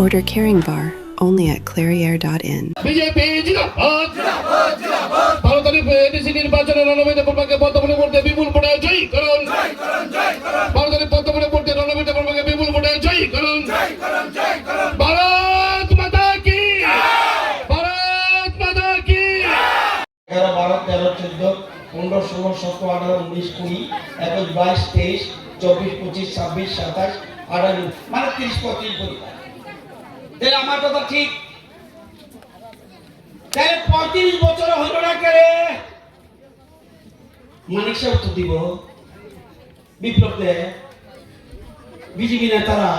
Order Caring Bar only at clairiere.in. BJP জিন্দাবাদ ভারতের ADC নির্বাচনে রণবীর বর্মাকে বর্তমানে ভোটে বিপুল ভোটে জয়ী করুন ভারতের বর্তমানে ভোটে রণবীর বর্মাকে বিপুল ভোটে জয়ী করুন ভারত মাতা কি ভারত মাতা কি 11 12 13 14 15 16 17 18 19 20 21 22 23 24 25 26 27 28 মানে 30 35 পরিবার তাহলে আমার কথা ঠিক তাহলে 35 বছর হলো না কেরে মানিক সাহেব তো দিব বিপ্লবতে বিজেপি নেতারা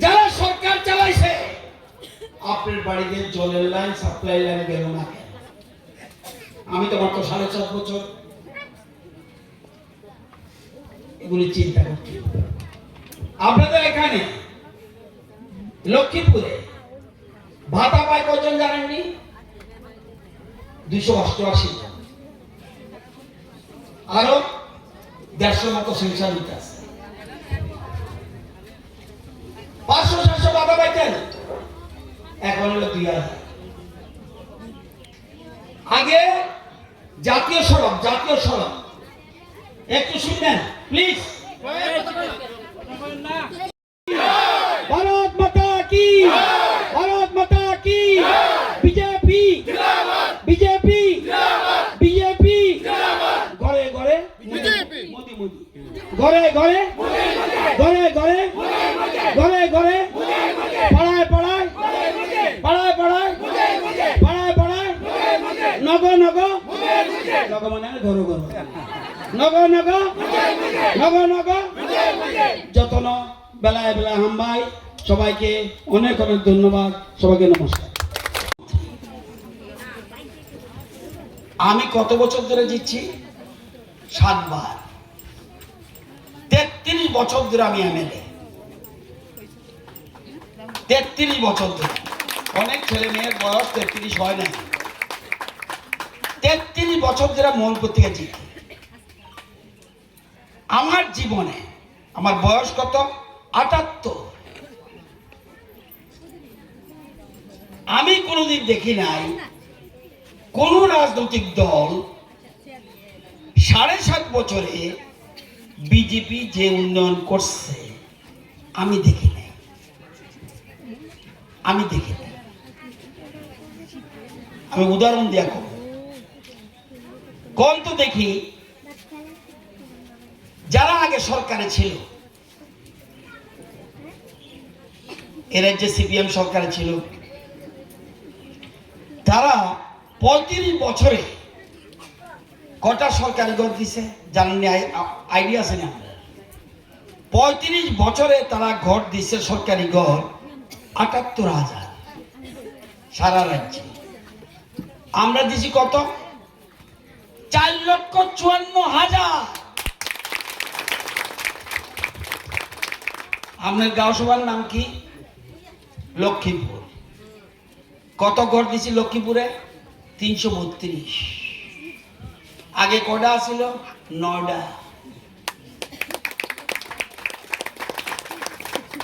যারা সরকার চালাইছে আপনার বাড়িতে জলের লাইন সাপ্লাই লাইন গেল না আমি তো মাত্র 7.5 বছর এগুলি চিন্তা করছি আপনাদের এখানে লক্ষ্মীপুরে ভাতা পায় কজন জানেননি 288 জন আরো 150 মতো সংসার নিতে আছে 500-700 ভাতা পাইতেন এখন হলো 2000 আগে জাতীয় সড়ক একটু শুনবেন প্লিজ ভারত মাতা কি ভারত মাতা কি বিজেপি বিজেপি বিজেপি ঘরে ঘরে মোদি মোদি ঘরে ঘরে ঘরে ঘরে ঘরে ঘরে পাড়ায় পাড়ায় পাড়ায় পাড়ায় পাড়ায় পাড়ায় নগ নগ নগ মানে ঘর ঘর নগ নগ নগ নগ যতন বেলায় বেলায় হামবাই সবাইকে অনেক অনেক ধন্যবাদ সবাইকে নমস্কার আমি কত বছর ধরে জিতছি 7 বার 33 বছর ধরে আমি এমএলএ 33 বছর ধরে অনেক ছেলে মেয়ের বয়স 33 হয় না 33 বছর ধরে মোহনপুর থেকে জিতি আমার জীবনে আমার বয়স কত 78 আমি কোনোদিন দেখি নাই কোন রাজনৈতিক দল 7.5 বছরে বিজেপি যে উন্নয়ন করছে আমি দেখি নাই আমি উদাহরণ দিয়া কোন তো দেখি যারা আগে সরকারে ছিল এরা যে সিপিএম সরকারে ছিল তারা 35 বছরে কটা সরকারি ঘর দিছে জানেন আইডিয়া আছে না 35 বছরে তারা ঘর দিছে সরকারি ঘর 78,000 সারা রাজ্যে আমরা দিছি কত 4,54,000 আপনার গাঁও সভার নাম কি লক্ষ্মীপুর কত ঘর দিছি লক্ষ্মীপুরে 332 আগে কটা ছিল 9টা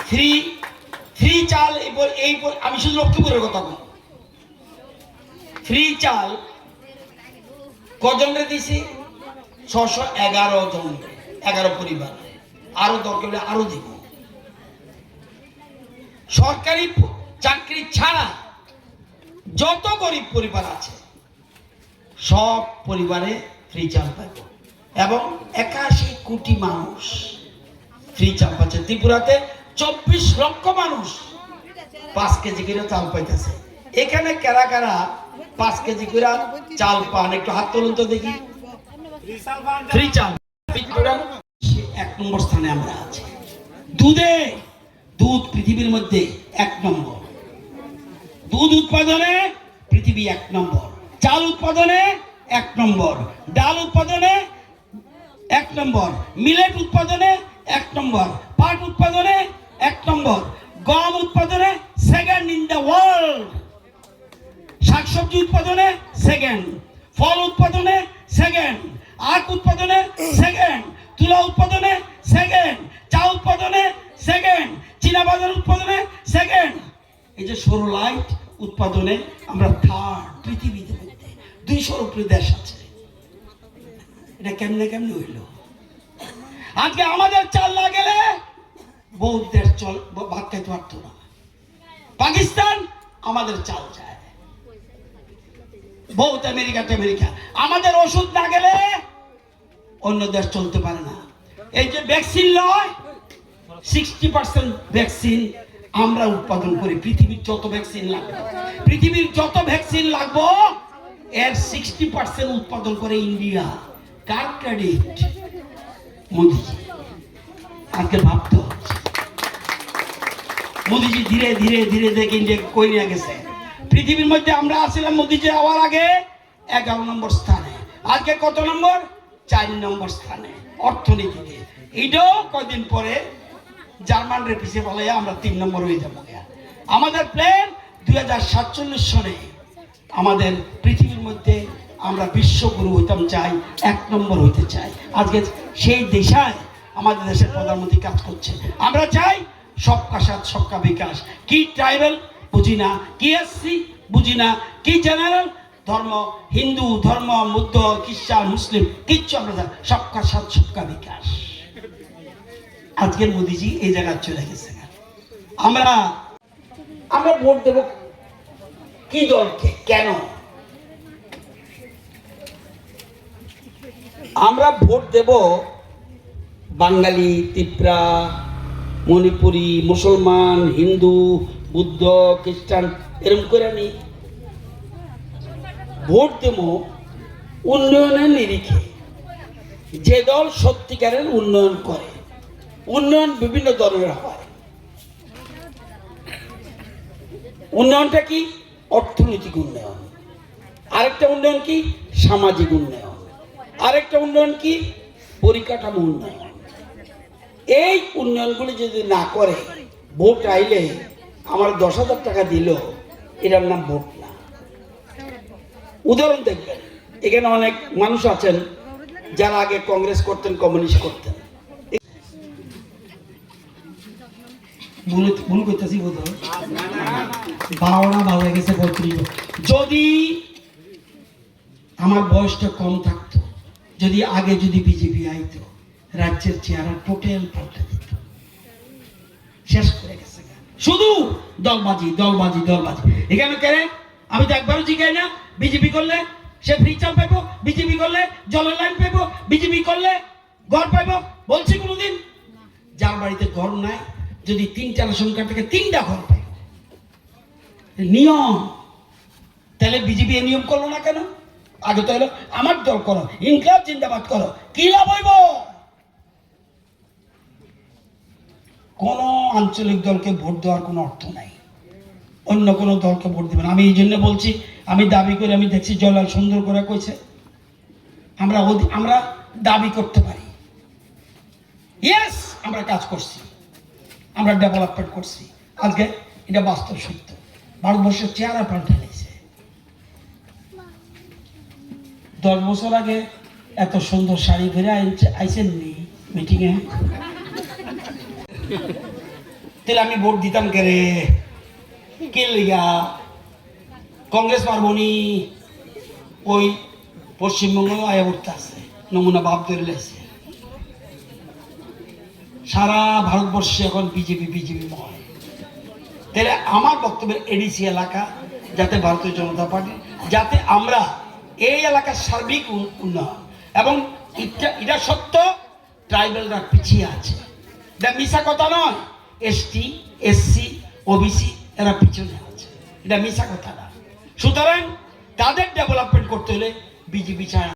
ফ্রি চাল এই আমি শুধু লক্ষ্মীপুরের কথা বলি ফ্রি চাল কজনরে দিছি 611 জন 11 পরিবার আরো দরকার হলে আরো দিব সরকারি চাকরি ছাড়া যত গরিব পরিবার আছে সব পরিবারে ফ্রি চাল পাবে এবং 81 কোটি মানুষ ফ্রি চাল পাচ্ছে ত্রিপুরাতে 24 লক্ষ মানুষ 5 কেজি করে চাল পাইতেছে এখানে কারা কারা 5 কেজি করে চাল পান একটু হাত তুলুন তো দেখি ফ্রি চাল 1 নম্বর স্থানে আমরা আছি দুধ পৃথিবীর মধ্যে 1 নম্বর দুধ উৎপাদনে পৃথিবী 1 নম্বর চাল উৎপাদনে 1 নম্বর ডাল উৎপাদনে 1 নম্বর মিলেট উৎপাদনে 1 নম্বর পাট উৎপাদনে 1 নম্বর গম উৎপাদনে সেকেন্ড ইন দ্য ওয়ার্ল্ড শাকসবজি উৎপাদনে সেকেন্ড ফল উৎপাদনে সেকেন্ড আখ উৎপাদনে সেকেন্ড তুলা উৎপাদনে সেকেন্ড চা উৎপাদনে সেকেন্ড চীনা বাজার উৎপাদনে সেকেন্ড উৎপাদনে আমরা থার্ড পৃথিবীতে মধ্যে 200-র উপরে দেশ আছে। এটা কেমনে হইল? আজকে আমাদের চাল না গেলে বহু দেশ ভাত খাইতে পারতো না। পাকিস্তান আমাদের চাল চায়, বহুত আমেরিকা আমাদের ওষুধ না গেলে অন্য দেশ চলতে পারে না। এই যে ভ্যাকসিন লয়, 60% ভ্যাকসিন আমরা উৎপাদন করি। পৃথিবীর যত ভ্যাকসিন লাগবে এর 60% উৎপাদন করে ইন্ডিয়া। কার ক্রেডিট? মোদিজি। আজকে ভাবতে হচ্ছে মোদিজি ধীরে ধীরে দেখে ইন্ডিয়া কই নিয়ে গেছে। পৃথিবীর মধ্যে আমরা আসছিলাম মোদিজি হওয়ার আগে 11 নম্বর স্থানে, আজকে কত নম্বর? 4 নম্বর স্থানে অর্থনীতিতে। এটাও কয়দিন পরে জার্মানরে পিছিয়ে বলে আমরা 3 নম্বর হয়ে যাবো। আমাদের প্ল্যান 2047 সনে আমাদের পৃথিবীর মধ্যে আমরা বিশ্বগুরু হইতাম চাই, 1 নম্বর হইতে চাই। আজকে সেই দিশায় আমাদের দেশের প্রধানমন্ত্রী কাজ করছে। আমরা চাই সবকা সাথ সবকা বিকাশ। কি ট্রাইবাল বুঝি না, কি এসসি বুঝি না, কি জেনারেল ধর্ম, হিন্দু ধর্ম, বৌদ্ধ, খ্রিস্টান, মুসলিম কিচ্ছু আমরা জানি, সবকা সাথ সবকা বিকাশ। আজকের মোদিজি এই জায়গায় চলে গেছে। আমরা ভোট দেব কি দলকে? কেন আমরা ভোট দেব? বাঙালি, তিপ্রা, মণিপুরি, মুসলমান, হিন্দু, বুদ্ধ, খ্রিস্টান এরকম করে আমি ভোট দেব উন্নয়নের নিরিখে। যে দল সত্যিকারের উন্নয়ন করে। উন্নয়ন বিভিন্ন ধরনের হয়। উন্নয়নটা কি? অর্থনৈতিক উন্নয়ন। আরেকটা উন্নয়ন কি? সামাজিক উন্নয়ন। আরেকটা উন্নয়ন কি? পরিকাঠামো উন্নয়ন। এই উন্নয়নগুলি যদি না করে, ভোট আইলে আমার 10,000 টাকা দিল, এটার নাম ভোট না। উদাহরণ দেখবেন, এখানে অনেক মানুষ আছেন যারা আগে কংগ্রেস করতেন, কমিউনিস্ট করতেন। ভুল করতেছি বোধ হয়, 12 ভালো হয়ে গেছে 35। যদি আমার বয়সটা কম থাকতো, যদি আগে বিজেপি আইতো, রাজ্যের চেহারা টোটাল পাল্টে দিত। শেষ করে গেছে শুধু দলবাজি। এখানে কেন? আমি তো একবারও জিগাই না বিজেপি করলে সে ফ্রি চাল পাইবো, বিজেপি করলে জলের লাইন পাইবো, বিজেপি করলে ঘর পাইবো। বলছি কোনোদিন? যার বাড়িতে ঘর নাই, যদি 3টা সংখ্যা থেকে 3টা ঘর পাই, নিয়ম। তাহলে বিজেপি এই নিয়ম করলো না কেন? আগে তো হলো আমার দল করো, ইনকলাব জিন্দাবাদ করো, কি লাভ হইব? কোন আঞ্চলিক দলকে ভোট দেওয়ার কোনো অর্থ নাই। অন্য কোন দলকে ভোট দিবেন। আমি এই জন্য বলছি, আমি দাবি করে, আমি দেখছি জলাল সুন্দর করে কইছে, আমরা দাবি করতে পারি। ইয়েস, আমরা কাজ করছি, আমরা ডেভেলপমেন্ট করছি। আজকে এটা বাস্তব সত্য। ভারতবর্ষের চেহারা পাল্টে নিয়েছে। 10 বছর আগে এত সুন্দর শাড়ি পরে আইসেন নি মিটিংয়ে? তাহলে আমি ভোট দিতাম কে রে? কে লিগা? কংগ্রেস পারবনি? ওই পশ্চিমবঙ্গ আয়া উঠতে আছে, নমুনা ভাব ধরে লেছে। সারা ভারতবর্ষে এখন বিজেপি ময়। তাহলে আমার বক্তব্যের এডিসি এলাকা, যাতে ভারতীয় জনতা পার্টি, যাতে আমরা এই এলাকার সার্বিক উন্নয়ন, এবং এটা সত্য ট্রাইবেলরা পিছিয়ে আছে, এটা মিশা কথা নয়। এসটি, এসসি, ওবিসি এরা পিছনে আছে, এটা মিশা কথা না। সুতরাং তাদের ডেভেলপমেন্ট করতে হলে বিজেপি চায়।